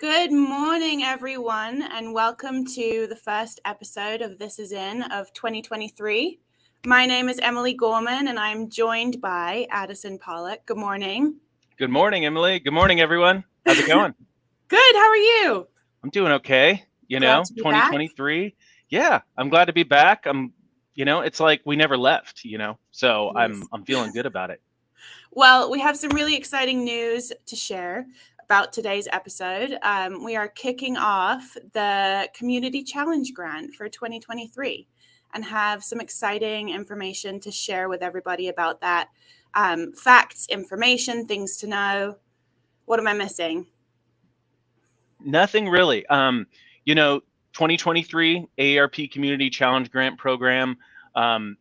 Good morning, everyone, and welcome to the first episode of This Is In of 2023. My name is Emily Gorman, and I'm joined by Addison Pollock. Good morning. Good morning, Emily. Good morning, everyone. How's it going? Good. How are you? I'm doing okay. Glad to be back. 2023. Yeah, I'm glad to be back. It's like we never left, so Yes. I'm feeling good about it. Well, we have some really exciting news to share about today's episode. We are kicking off the Community Challenge Grant for 2023 and have some exciting information to share with everybody about that. Facts, information, things to know. What am I missing? Nothing really. 2023 AARP Community Challenge Grant Program.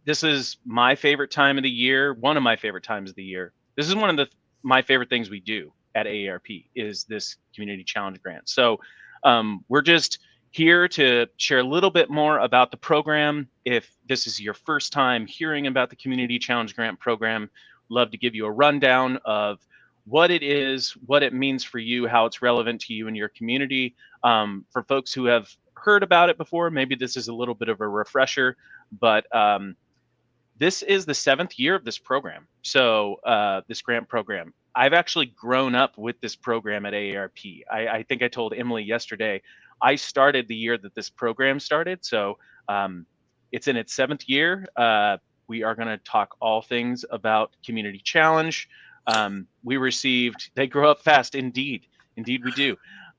This is my favorite time of the year, one of my favorite times of the year. This is one of my favorite things we do at AARP is this Community Challenge Grant. So we're just here to share a little bit more about the program. If this is your first time hearing about the Community Challenge Grant Program, love to give you a rundown of what it is, what it means for you, how it's relevant to you and your community. For folks who have heard about it before, maybe this is a little bit of a refresher, but this is the 7th year of this program. So this grant program, I've actually grown up with this program at AARP. I think I told Emily yesterday, I started the year that this program started. So it's in its 7th year. We are going to talk all things about Community Challenge. They grow up fast, indeed we do.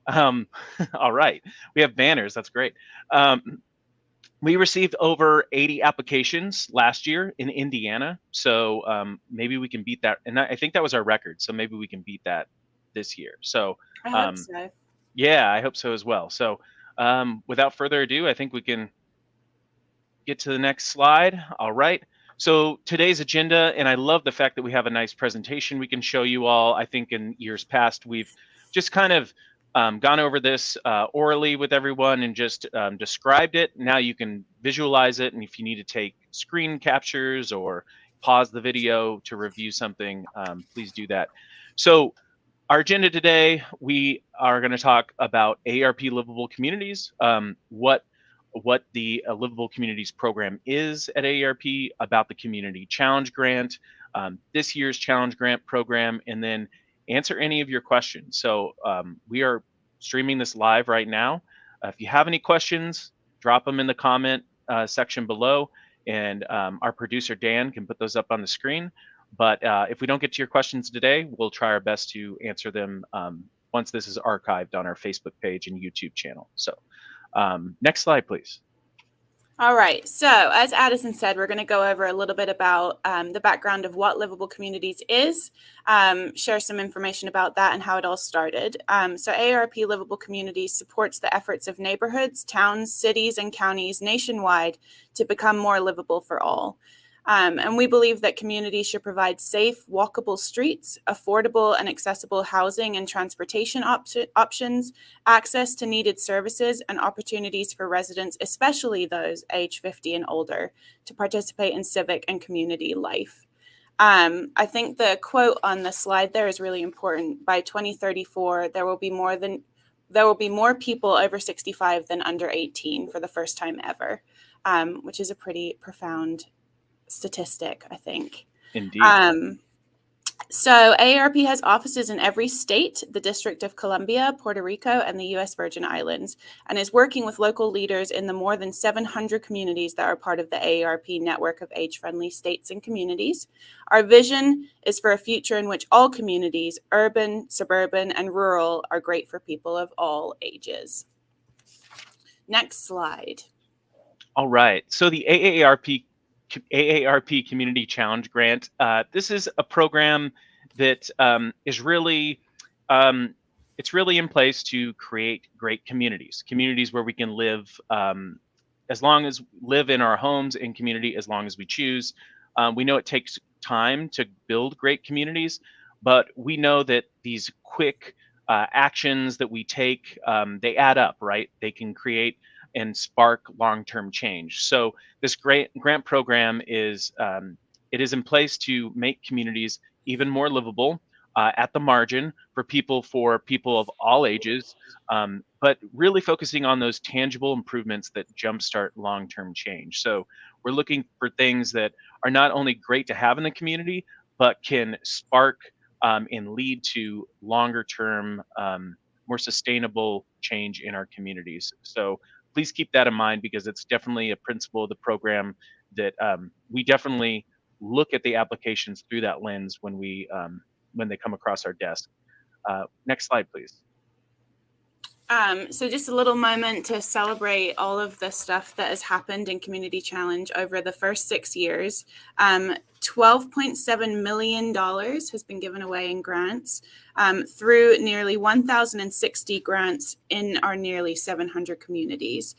All right, we have banners, that's great. We received over 80 applications last year in Indiana, so maybe we can beat that, and I think that was our record, so maybe we can beat that this year. So I hope so. Yeah, I hope so as well. So without further ado, I think we can get to the next slide. All right. So today's agenda, and I love the fact that we have a nice presentation we can show you all. I think in years past, we've just kind of gone over this orally with everyone and just described it. Now you can visualize it, and if you need to take screen captures or pause the video to review something, please do that. So our agenda today, we are going to talk about AARP Livable Communities, what the Livable Communities program is at AARP, about the Community Challenge Grant, this year's Challenge Grant program, and then answer any of your questions. So we are streaming this live right now. If you have any questions, drop them in the comment section below, and our producer Dan can put those up on the screen. But if we don't get to your questions today, we'll try our best to answer them once this is archived on our Facebook page and YouTube channel. So next slide, please. All right. So as Addison said, we're going to go over a little bit about the background of what Livable Communities is, share some information about that and how it all started. So AARP Livable Communities supports the efforts of neighborhoods, towns, cities, and counties nationwide to become more livable for all. And we believe that communities should provide safe, walkable streets, affordable and accessible housing and transportation options, access to needed services, and opportunities for residents, especially those age 50 and older, to participate in civic and community life. I think the quote on the slide there is really important. By 2034, there will be more people over 65 than under 18 for the first time ever, which is a pretty profound statistic, I think. Indeed. So AARP has offices in every state, the District of Columbia, Puerto Rico, and the U.S. Virgin Islands, and is working with local leaders in the more than 700 communities that are part of the AARP network of age-friendly states and communities. Our vision is for a future in which all communities, urban, suburban, and rural, are great for people of all ages. Next slide. All right. So the AARP Community Challenge Grant. This is a program that is really, it's really in place to create great communities where we can live live in our homes and community as long as we choose. We know it takes time to build great communities, but we know that these quick actions that we take, they add up, right? They can create and spark long-term change. So this great grant program is it is in place to make communities even more livable. at the margin for people of all ages, but really focusing on those tangible improvements that jumpstart long-term change. So we're looking for things that are not only great to have in the community, but can spark and lead to longer-term, more sustainable change in our communities. So please keep that in mind, because it's definitely a principle of the program that we definitely look at the applications through that lens when they come across our desk. Next slide, please. So just a little moment to celebrate all of the stuff that has happened in Community Challenge over the first 6 years. $12.7 million has been given away in grants through nearly 1,060 grants in our nearly 700 communities,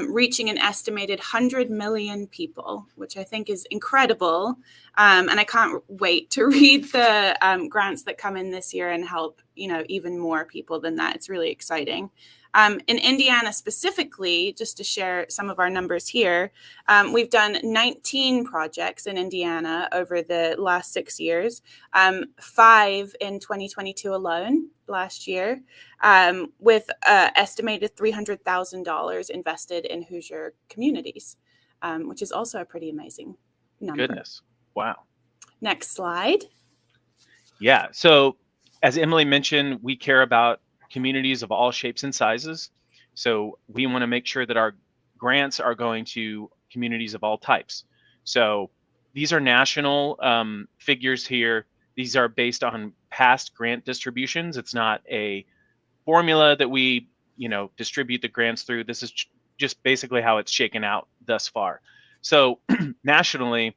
reaching an estimated 100 million people, which I think is incredible. And I can't wait to read the grants that come in this year and help, even more people than that. It's really exciting. In Indiana specifically, just to share some of our numbers here, we've done 19 projects in Indiana over the last 6 years, 5 in 2022 alone last year, with estimated $300,000 invested in Hoosier communities, which is also a pretty amazing number. Goodness. Wow. Next slide. Yeah. So as Emily mentioned, we care about communities of all shapes and sizes. So we want to make sure that our grants are going to communities of all types. So these are national figures here. These are based on past grant distributions. It's not a formula that we, distribute the grants through. This is just basically how it's shaken out thus far. So nationally,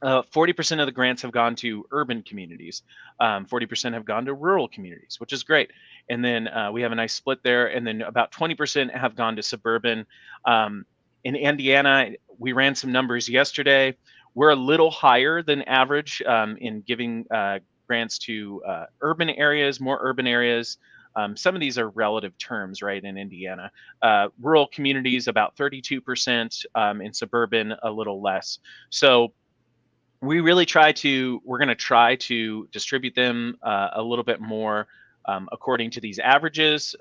40% of the grants have gone to urban communities. 40% have gone to rural communities, which is great. And then we have a nice split there. And then about 20% have gone to suburban. In Indiana, we ran some numbers yesterday. We're a little higher than average in giving grants to urban areas, more urban areas. Some of these are relative terms, right, in Indiana. Rural communities, about 32%, in suburban, a little less. So we're going to try to distribute them a little bit more according to these averages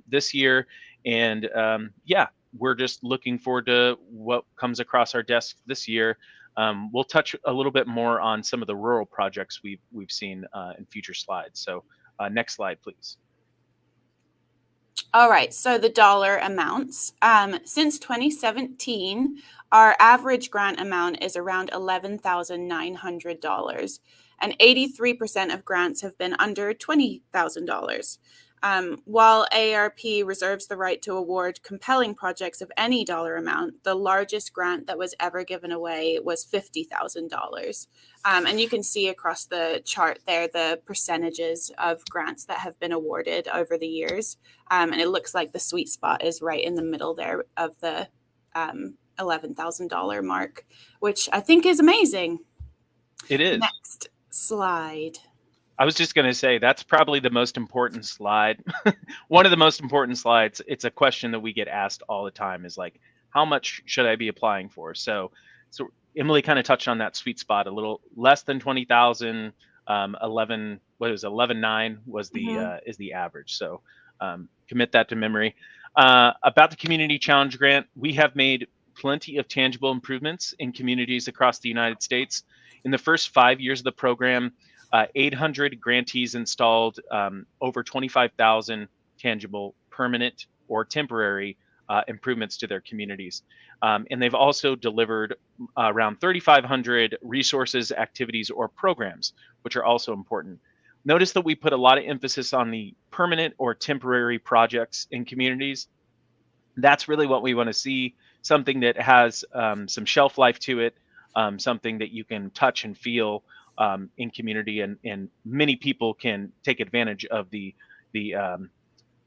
this year. And we're just looking forward to what comes across our desk this year. We'll touch a little bit more on some of the rural projects we've seen in future slides. So next slide, please. All right, so the dollar amounts. Since 2017, our average grant amount is around $11,900, and 83% of grants have been under $20,000. While AARP reserves the right to award compelling projects of any dollar amount, the largest grant that was ever given away was $50,000. And you can see across the chart there the percentages of grants that have been awarded over the years. And it looks like the sweet spot is right in the middle there of the $11,000 mark, which I think is amazing. It is. Next slide. I was just going to say that's probably the most important slide. One of the most important slides. It's a question that we get asked all the time, is like, how much should I be applying for? So Emily kind of touched on that sweet spot. A little less than 20,000, 11.9 was the is the average. So commit that to memory. About the Community Challenge Grant, we have made plenty of tangible improvements in communities across the United States. In the first 5 years of the program, 800 grantees installed over 25,000 tangible, permanent, or temporary improvements to their communities. And they've also delivered around 3,500 resources, activities, or programs, which are also important. Notice that we put a lot of emphasis on the permanent or temporary projects in communities. That's really what we want to see, something that has some shelf life to it, something that you can touch and feel in community, and many people can take advantage of the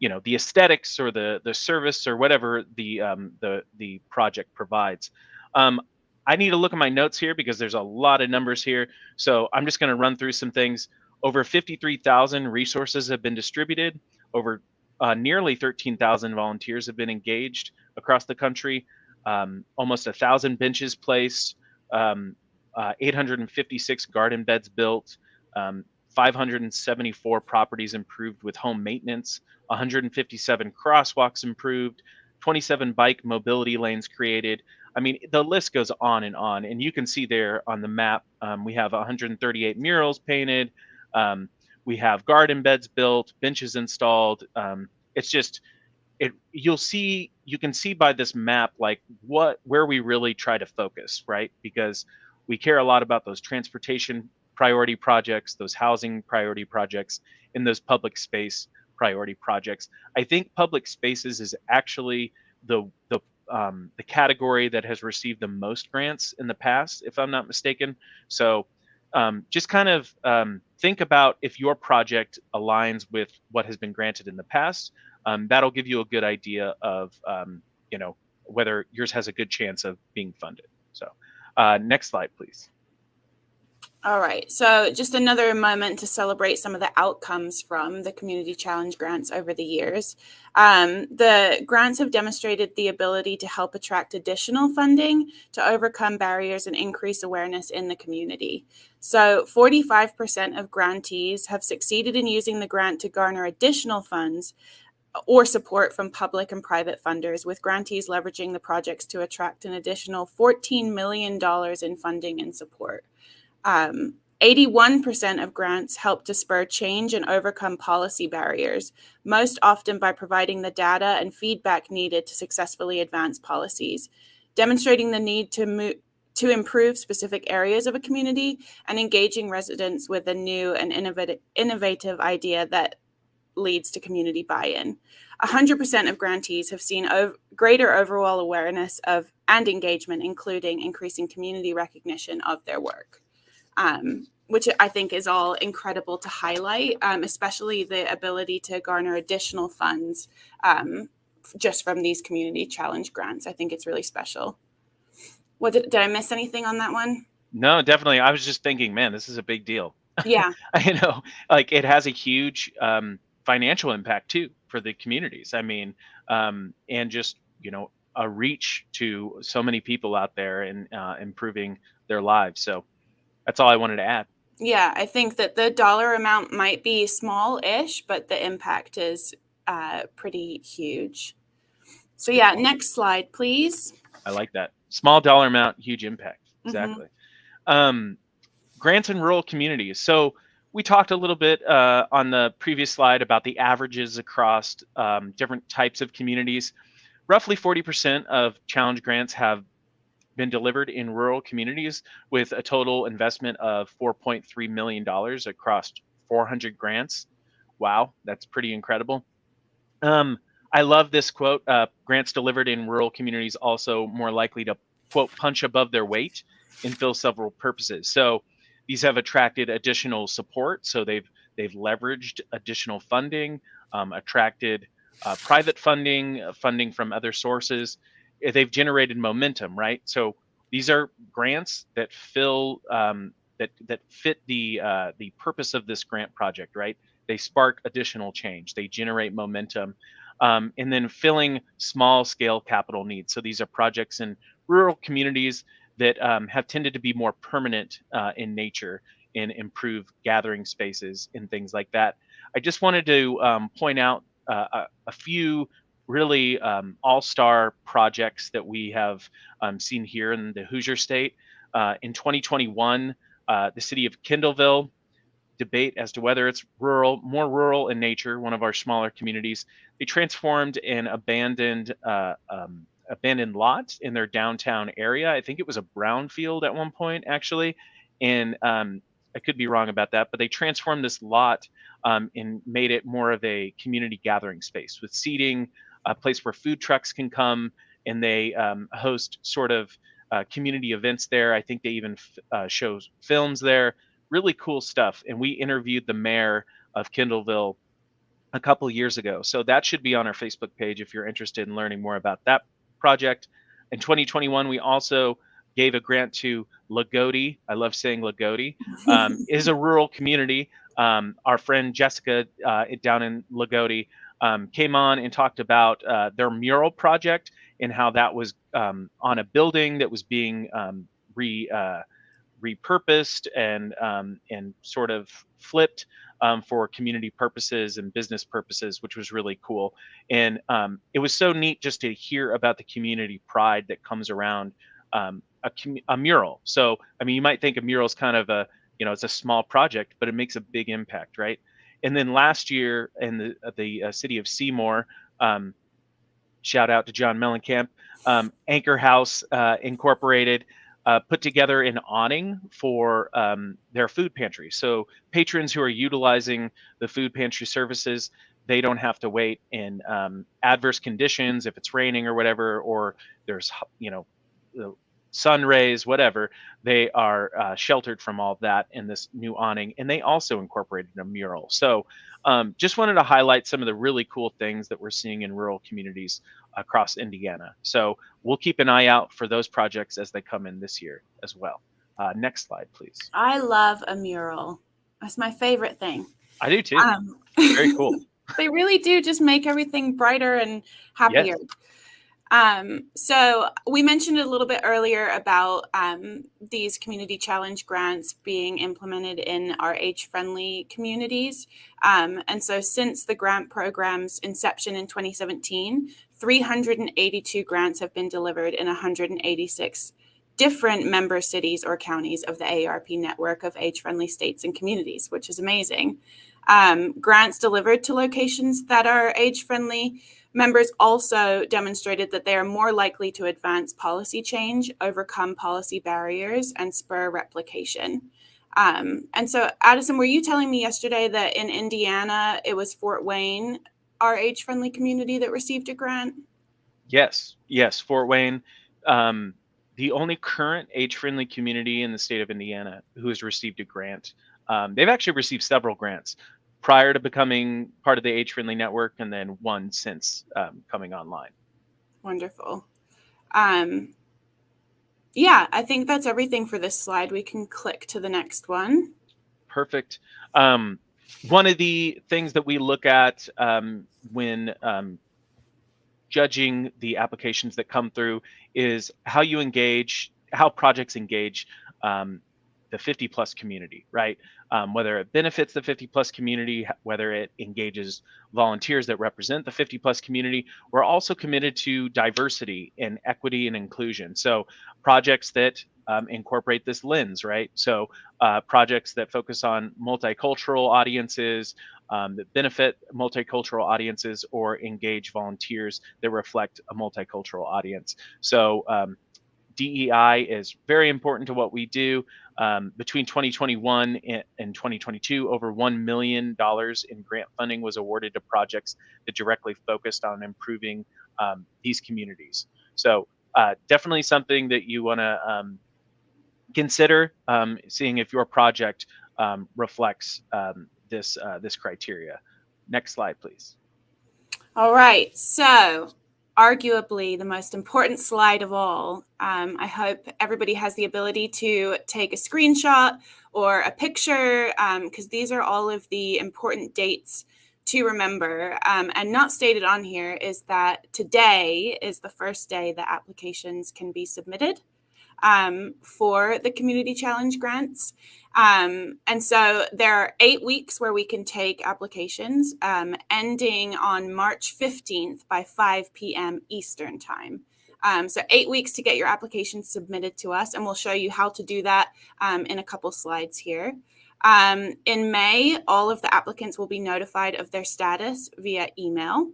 aesthetics or the service or whatever the project provides. I need to look at my notes here because there's a lot of numbers here. So I'm just going to run through some things. Over 53,000 resources have been distributed. Over nearly 13,000 volunteers have been engaged across the country. Almost 1,000 benches placed. 856 garden beds built, 574 properties improved with home maintenance, 157 crosswalks improved, 27 bike mobility lanes created. I mean, the list goes on, and you can see there on the map, we have 138 murals painted. We have garden beds built, benches installed. It's just, you can see by this map like where we really try to focus, right? Because we care a lot about those transportation priority projects, those housing priority projects, and those public space priority projects. I think public spaces is actually the category that has received the most grants in the past, if I'm not mistaken. So just kind of think about if your project aligns with what has been granted in the past. That'll give you a good idea of whether yours has a good chance of being funded. So next slide, please. All right, so just another moment to celebrate some of the outcomes from the Community Challenge grants over the years. The grants have demonstrated the ability to help attract additional funding to overcome barriers and increase awareness in the community. So 45% of grantees have succeeded in using the grant to garner additional funds or support from public and private funders, with grantees leveraging the projects to attract an additional $14 million in funding and support. 81% of grants help to spur change and overcome policy barriers, most often by providing the data and feedback needed to successfully advance policies, demonstrating the need to improve specific areas of a community and engaging residents with a new and innovative idea that leads to community buy-in. 100% of grantees have seen greater overall awareness of and engagement, including increasing community recognition of their work. Which I think is all incredible to highlight, especially the ability to garner additional funds just from these Community Challenge grants. I think it's really special. Did I miss anything on that one? No, definitely. I was just thinking, man, this is a big deal. Yeah. Like it has a huge financial impact too for the communities. I mean, and just, a reach to so many people out there and improving their lives. So that's all I wanted to add. Yeah, I think that the dollar amount might be small-ish, but the impact is pretty huge. So yeah, next slide, please. I like that. Small dollar amount, huge impact. Exactly. Grants in rural communities. So we talked a little bit on the previous slide about the averages across different types of communities. Roughly 40% of challenge grants have been delivered in rural communities with a total investment of $4.3 million across 400 grants. Wow, that's pretty incredible. I love this quote, grants delivered in rural communities also more likely to, quote, punch above their weight and fill several purposes. So these have attracted additional support. So they've leveraged additional funding, attracted private funding, funding from other sources. They've generated momentum, right? So these are grants that fill that fit the purpose of this grant project, right? They spark additional change. They generate momentum, and then filling small scale capital needs. So these are projects in rural communities that have tended to be more permanent in nature and improve gathering spaces and things like that. I just wanted to point out a few really all-star projects that we have seen here in the Hoosier State. In 2021, the city of Kendallville, debate as to whether it's more rural in nature, one of our smaller communities, they transformed an abandoned lot in their downtown area. I think it was a brownfield at one point, actually. And I could be wrong about that, but they transformed this lot and made it more of a community gathering space with seating, a place where food trucks can come, and they host sort of community events there. I think they even show films there. Really cool stuff. And we interviewed the mayor of Kendallville a couple years ago. So that should be on our Facebook page if you're interested in learning more about that project. In 2021, we also gave a grant to Lagodi. I love saying Lagodi. Is a rural community. Our friend Jessica down in Lagodi came on and talked about their mural project and how that was on a building that was being repurposed and sort of flipped for community purposes and business purposes, which was really cool. And it was so neat just to hear about the community pride that comes around a mural. So, I mean, you might think a mural is kind of it's a small project, but it makes a big impact, right? And then last year in the city of Seymour, shout out to John Mellencamp, Anchor House Incorporated put together an awning for their food pantry. So patrons who are utilizing the food pantry services, they don't have to wait in adverse conditions if it's raining or whatever, or there's the sun rays, whatever. They are sheltered from all of that in this new awning, and they also incorporated a mural. So just wanted to highlight some of the really cool things that we're seeing in rural communities across Indiana. So we'll keep an eye out for those projects as they come in this year as well. Next slide, please. I love a mural. That's my favorite thing. I do too. Very cool. They really do just make everything brighter and happier. Yes. So we mentioned a little bit earlier about these community challenge grants being implemented in our age-friendly communities. And so since the grant program's inception in 2017, 382 grants have been delivered in 186 different member cities or counties of the AARP network of age-friendly states and communities, which is amazing. Grants delivered to locations that are age-friendly. Members also demonstrated that they are more likely to advance policy change, overcome policy barriers, and spur replication. And so, Addison, were you telling me yesterday that in Indiana, it was Fort Wayne, our age-friendly community, that received a grant? Yes, Fort Wayne, the only current age-friendly community in the state of Indiana who has received a grant. They've actually received several grants prior to becoming part of the age-friendly network, and then one since coming online. Wonderful. Yeah, I think that's everything for this slide. We can click to the next one. Perfect. One of the things that we look at when judging the applications that come through is how projects engage the 50 plus community, right? Whether it benefits the 50 plus community, whether it engages volunteers that represent the 50 plus community. We're also committed to diversity and equity and inclusion. So projects that incorporate this lens, right? So projects that focus on multicultural audiences, that benefit multicultural audiences, or engage volunteers that reflect a multicultural audience. So DEI is very important to what we do. Between 2021 and 2022, over $1 million in grant funding was awarded to projects that directly focused on improving these communities. So definitely something that you want to consider, seeing if your project reflects this criteria. Next slide, please. All right, so arguably the most important slide of all. I hope everybody has the ability to take a screenshot or a picture, because these are all of the important dates to remember. And not stated on here is that today is the first day that applications can be submitted for the Community Challenge grants. And so there are 8 weeks where we can take applications, ending on March 15th by 5 p.m. Eastern time. So 8 weeks to get your application submitted to us, and we'll show you how to do that in a couple slides here. In May, all of the applicants will be notified of their status via email.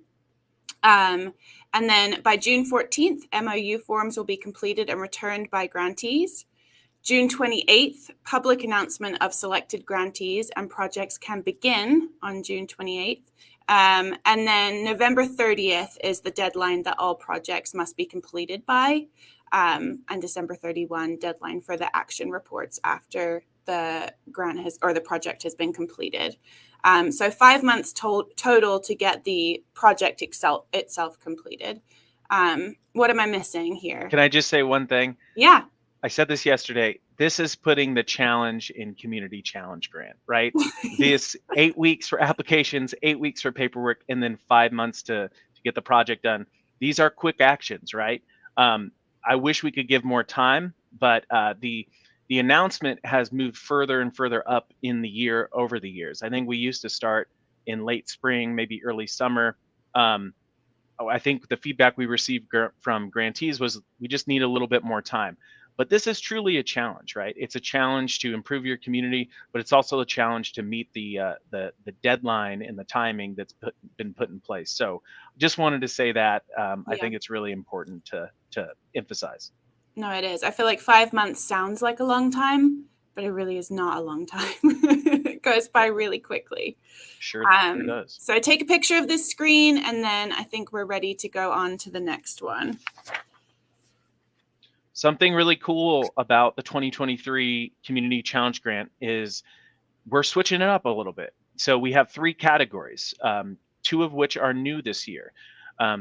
And then by June 14th, MOU forms will be completed and returned by grantees. June 28th, public announcement of selected grantees and projects can begin on June 28th. And then November 30th is the deadline that all projects must be completed by. And December 31, deadline for the action reports after the grant or the project has been completed. So 5 months total to get the project itself completed. What am I missing here? Can I just say one thing? Yeah. I said this yesterday. This is putting the challenge in Community Challenge Grant, right? This 8 weeks for applications, 8 weeks for paperwork, and then 5 months to get the project done. These are quick actions, right? I wish we could give more time, but the the announcement has moved further and further up in the year over the years. I think we used to start in late spring, maybe early summer. I think the feedback we received from grantees was we just need a little bit more time. But this is truly a challenge, right? It's a challenge to improve your community, but it's also a challenge to meet the deadline and the timing that's been put in place. So, just wanted to say that I Yeah. think it's really important to emphasize. No, it is. I feel like 5 months sounds like a long time, but it really is not a long time. It goes by really quickly. Sure does. So take a picture of this screen, and then I think we're ready to go on to the next one. Something really cool about the 2023 Community Challenge Grant is we're switching it up a little bit. So we have 3 categories, 2 of which are new this year.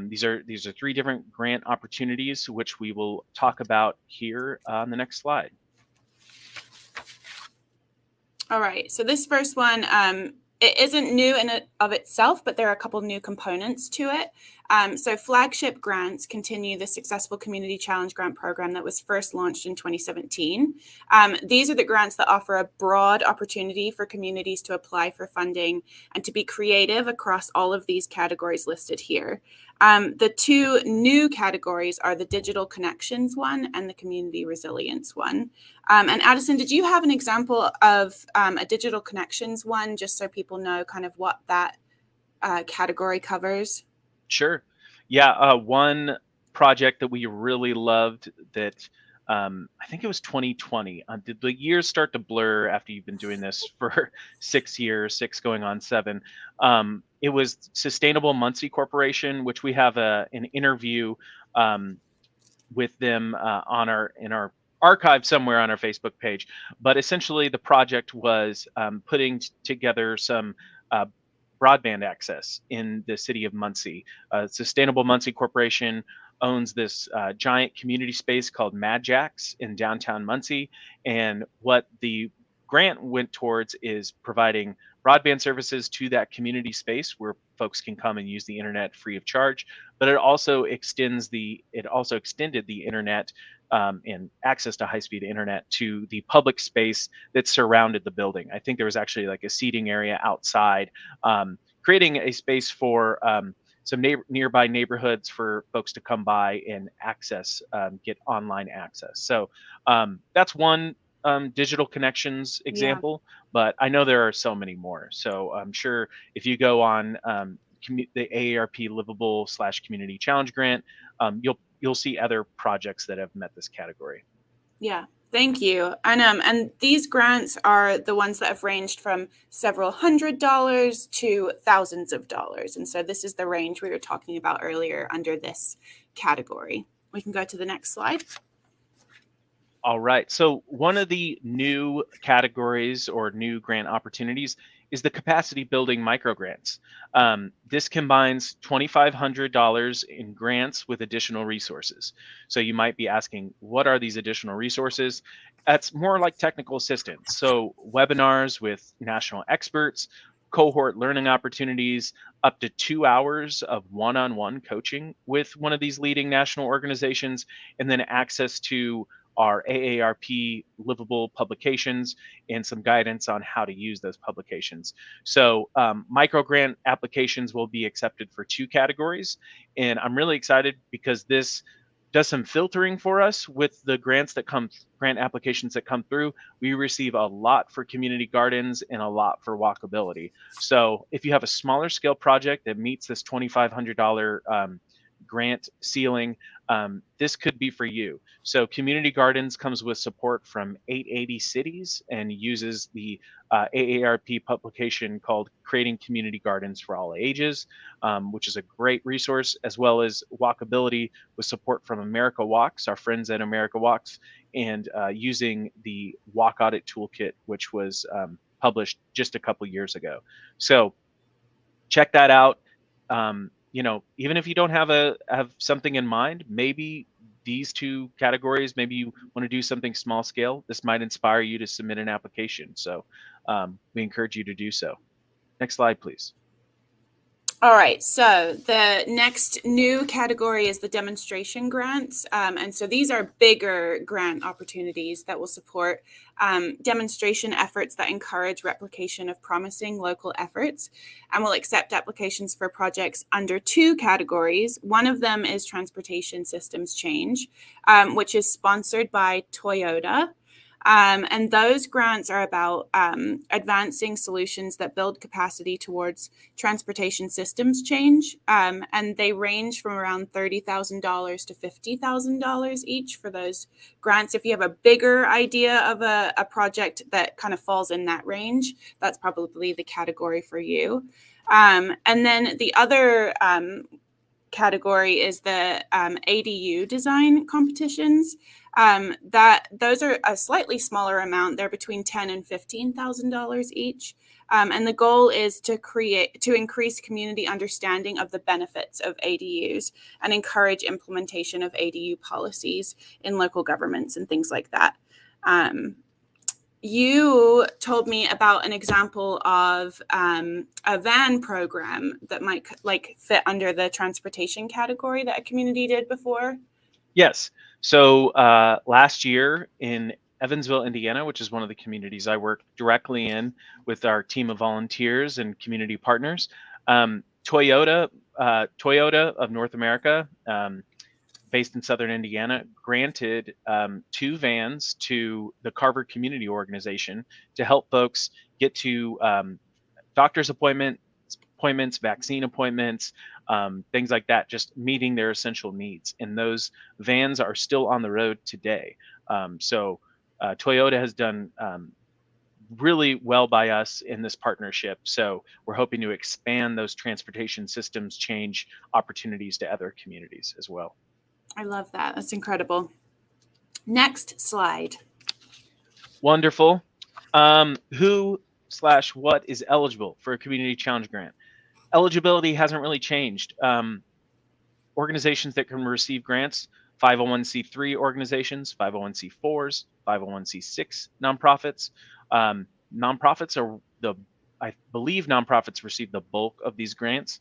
These are 3 different grant opportunities, which we will talk about here on the next slide. All right, so this first one, it isn't new in and of itself, but there are a couple new components to it. So flagship grants continue the successful Community Challenge Grant program that was first launched in 2017. These are the grants that offer a broad opportunity for communities to apply for funding and to be creative across all of these categories listed here. The 2 new categories are the Digital Connections one and the Community Resilience one. And Addison, did you have an example of a Digital Connections one, just so people know kind of what that category covers? Sure. Yeah, one project that we really loved that I think it was 2020. Did the years start to blur after you've been doing this for 6 years, 6 going on 7? It was Sustainable Muncie Corporation, which we have an interview with them in our archive somewhere on our Facebook page. But essentially, the project was putting together some broadband access in the city of Muncie. Sustainable Muncie Corporation owns this giant community space called Mad Jacks in downtown Muncie. And what the grant went towards is providing broadband services to that community space where folks can come and use the internet free of charge. But it also extended the internet and access to high-speed internet to the public space that surrounded the building. I think there was actually like a seating area outside, creating a space for some nearby neighborhoods for folks to come by and get online access. So that's one digital connections example, but I know there are so many more. So I'm sure if you go on the AARP Livable / Community Challenge Grant, you'll see other projects that have met this category. Yeah, thank you. And these grants are the ones that have ranged from several $100s to thousands of dollars. And so this is the range we were talking about earlier under this category. We can go to the next slide. All right. So one of the new categories or new grant opportunities is the capacity building microgrants. This combines $2,500 in grants with additional resources. So you might be asking, what are these additional resources? That's more like technical assistance. So webinars with national experts, cohort learning opportunities, up to 2 hours of one-on-one coaching with one of these leading national organizations, and then access to our AARP livable publications and some guidance on how to use those publications. So micro grant applications will be accepted for 2 categories. And I'm really excited because this does some filtering for us with the grant applications that come through. We receive a lot for community gardens and a lot for walkability. So if you have a smaller scale project that meets this $2,500 grant ceiling, this could be for you. So Community Gardens comes with support from 880 cities and uses the AARP publication called Creating Community Gardens for All Ages, which is a great resource, as well as walkability with support from America Walks, our friends at America Walks, and using the Walk Audit Toolkit, which was published just a couple years ago. So check that out. Even if you don't have something in mind, maybe these 2 categories, maybe you want to do something small scale, this might inspire you to submit an application. So we encourage you to do so. Next slide, please. All right, so the next new category is the demonstration grants. And so these are bigger grant opportunities that will support demonstration efforts that encourage replication of promising local efforts, and will accept applications for projects under two categories. One of them is transportation systems change, which is sponsored by Toyota. And those grants are about advancing solutions that build capacity towards transportation systems change. And they range from around $30,000 to $50,000 each for those grants. If you have a bigger idea of a project that kind of falls in that range, that's probably the category for you. And then the other category is the ADU design competitions. That those are a slightly smaller amount. They're between $10,000 and $15,000 each. And the goal is to increase community understanding of the benefits of ADUs and encourage implementation of ADU policies in local governments and things like that. You told me about an example of a van program that might fit under the transportation category that a community did before. Yes. So last year in Evansville, Indiana, which is one of the communities I work directly in with our team of volunteers and community partners, Toyota of North America, based in Southern Indiana, granted 2 vans to the Carver Community Organization to help folks get to doctor's appointments, vaccine appointments, things like that, just meeting their essential needs. And those vans are still on the road today. So Toyota has done really well by us in this partnership. So we're hoping to expand those transportation systems change opportunities to other communities as well. I love that. That's incredible. Next slide. Wonderful. Who/what is eligible for a community challenge grant? Eligibility hasn't really changed. Organizations that can receive grants: 501c3 organizations, 501c4s, 501c6 nonprofits. Nonprofits are I believe nonprofits receive the bulk of these grants.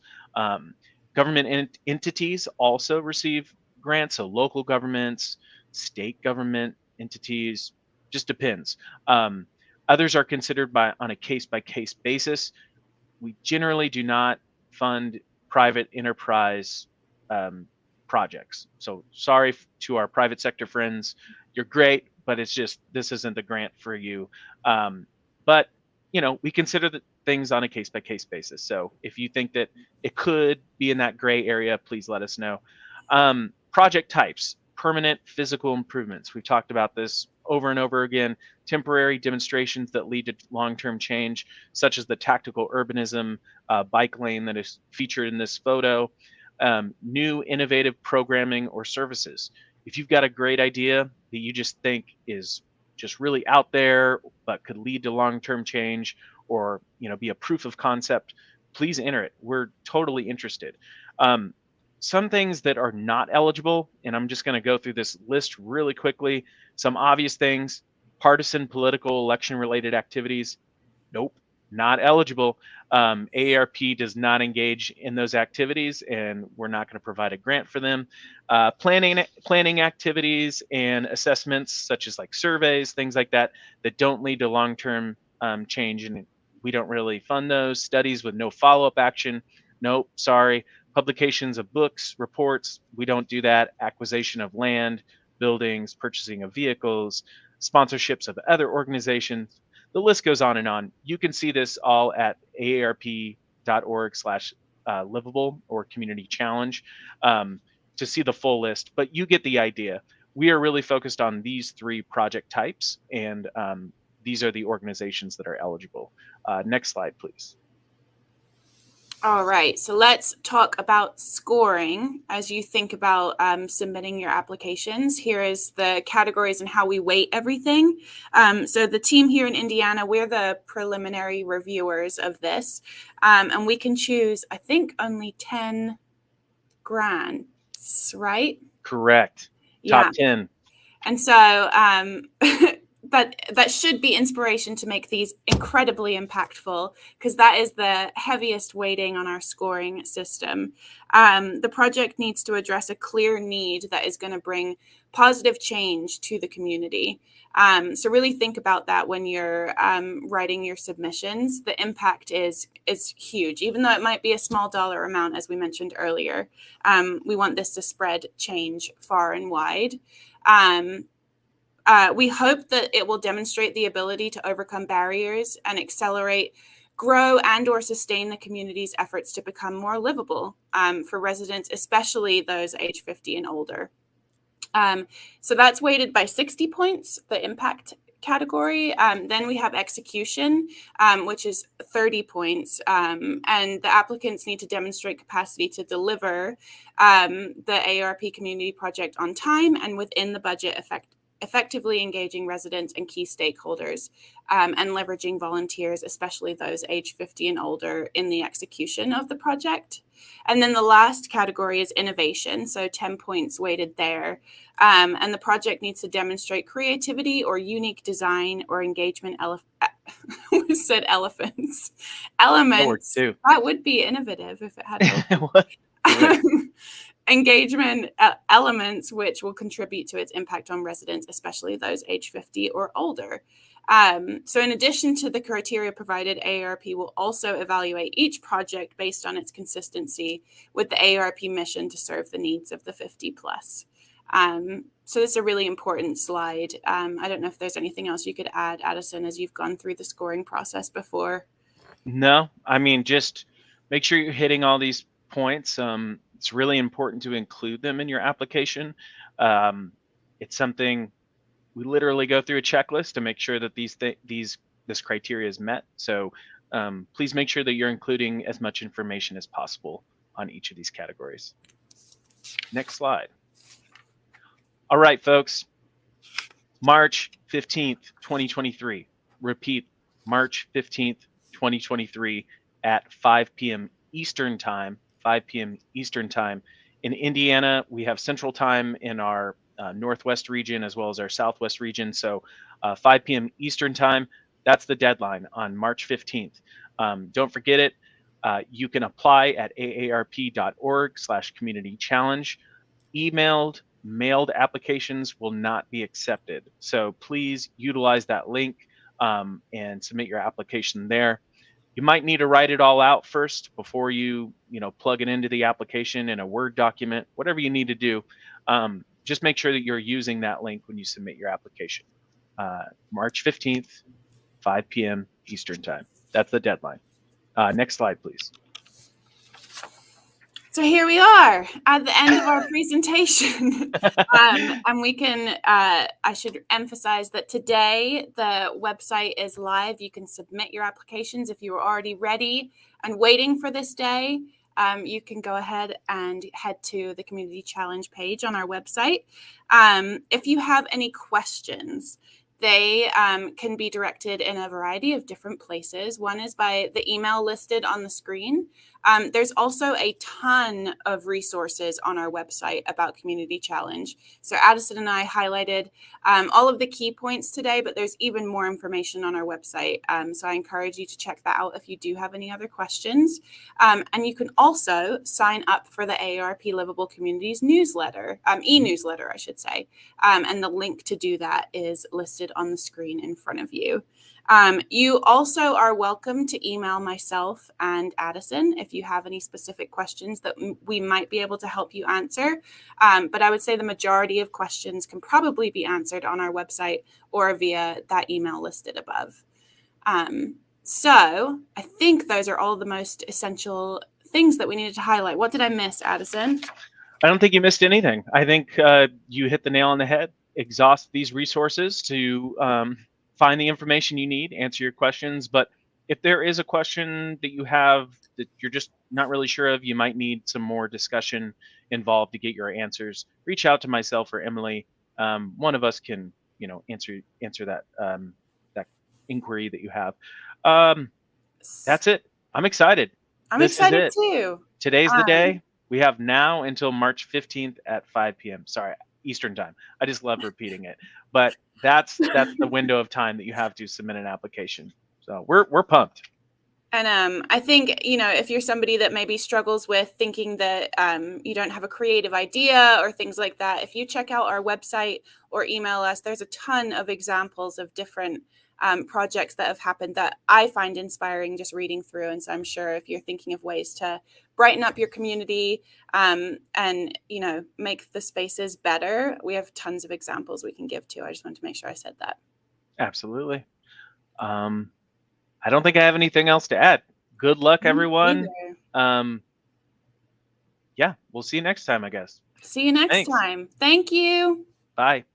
Government entities also receive grants, so local governments, state government entities, just depends. Others are considered on a case-by-case basis. We generally do not fund private enterprise projects. So sorry to our private sector friends, you're great, but it's just, this isn't the grant for you. But we consider the things on a case-by-case basis. So if you think that it could be in that gray area, please let us know. Project types: permanent physical improvements. We've talked about this over and over again. Temporary demonstrations that lead to long-term change, such as the tactical urbanism bike lane that is featured in this photo. New innovative programming or services. If you've got a great idea that you just think is just really out there but could lead to long-term change, or be a proof of concept, please enter it. We're totally interested. Some things that are not eligible, and I'm just going to go through this list really quickly. Some obvious things: partisan, political, election-related activities. Nope, not eligible. AARP does not engage in those activities, and we're not going to provide a grant for them. Planning activities and assessments, such as like surveys, things like that don't lead to long-term change, and we don't really fund those. Studies with no follow-up action. Nope, sorry. Publications of books, reports, we don't do that. Acquisition of land, buildings, purchasing of vehicles, sponsorships of other organizations. The list goes on and on. You can see this all at aarp.org/livable or community challenge to see the full list, but you get the idea. We are really focused on these 3 project types, and these are the organizations that are eligible. Next slide, please. All right, so let's talk about scoring as you think about submitting your applications. Here is the categories and how we weight everything. So the team here in Indiana, we're the preliminary reviewers of this, and we can choose, I think, only 10 grants, right? Correct. Top 10. And so that should be inspiration to make these incredibly impactful, because that is the heaviest weighting on our scoring system. The project needs to address a clear need that is going to bring positive change to the community. So really think about that when you're writing your submissions. The impact is huge, even though it might be a small dollar amount, as we mentioned earlier. We want this to spread change far and wide. We hope that it will demonstrate the ability to overcome barriers and accelerate, grow, and or sustain the community's efforts to become more livable for residents, especially those age 50 and older. So that's weighted by 60 points, the impact category. Then we have execution, which is 30 points. And the applicants need to demonstrate capacity to deliver the AARP community project on time and within the budget, effectively engaging residents and key stakeholders, and leveraging volunteers, especially those age 50 and older, in the execution of the project. And then the last category is innovation, so 10 points weighted there. And the project needs to demonstrate creativity or unique design or engagement. We said elephants. Elements. That would be innovative if it had engagement elements which will contribute to its impact on residents, especially those age 50 or older. So in addition to the criteria provided, AARP will also evaluate each project based on its consistency with the AARP mission to serve the needs of the 50 plus. So this is a really important slide. I don't know if there's anything else you could add, Addison, as you've gone through the scoring process before. No, I mean, just make sure you're hitting all these points. It's really important to include them in your application. It's something we literally go through a checklist to make sure that this criteria is met. So please make sure that you're including as much information as possible on each of these categories. Next slide. All right, folks. March 15th, 2023. Repeat, March 15th, 2023 at 5 p.m. Eastern Time. 5 p.m. Eastern Time. In Indiana, we have Central Time in our Northwest region as well as our Southwest region. So 5 p.m. Eastern Time, that's the deadline on March 15th. Don't forget it. You can apply at aarp.org/community challenge. Mailed applications will not be accepted. So please utilize that link and submit your application there. You might need to write it all out first before you plug it into the application in a Word document, whatever you need to do. Just make sure that you're using that link when you submit your application. March 15th, 5 p.m. Eastern Time. That's the deadline. Next slide, please. So here we are at the end of our presentation. And we can, I should emphasize that today the website is live. You can submit your applications if you were already ready and waiting for this day. You can go ahead and head to the Community Challenge page on our website. If you have any questions, they can be directed in a variety of different places. One is by the email listed on the screen. There's also a ton of resources on our website about Community Challenge. So Addison and I highlighted all of the key points today, but there's even more information on our website. So I encourage you to check that out if you do have any other questions. And you can also sign up for the AARP Livable Communities newsletter, e-newsletter, I should say. And the link to do that is listed on the screen in front of you. You also are welcome to email myself and Addison if you have any specific questions that we might be able to help you answer. But I would say the majority of questions can probably be answered on our website or via that email listed above. So I think those are all the most essential things that we needed to highlight. What did I miss, Addison? I don't think you missed anything. I think you hit the nail on the head. Exhaust these resources to find the information you need, answer your questions. But if there is a question that you have that you're just not really sure of, you might need some more discussion involved to get your answers, reach out to myself or Emily. One of us can, answer that that inquiry that you have. That's it. I'm excited. I'm excited too. Today's the day. We have now until March 15th at 5 p.m. Sorry, Eastern time. I just love repeating it, but that's the window of time that you have to submit an application. So we're pumped. And I think, you know, if you're somebody that maybe struggles with thinking that you don't have a creative idea or things like that, if you check out our website or email us, there's a ton of examples of different projects that have happened that I find inspiring just reading through. And so I'm sure if you're thinking of ways to brighten up your community and, you know, make the spaces better, we have tons of examples we can give to. I just wanted to make sure I said that. Absolutely. I don't think I have anything else to add. Good luck, everyone. Yeah, we'll see you next time, I guess. See you next time. Thank you. Bye.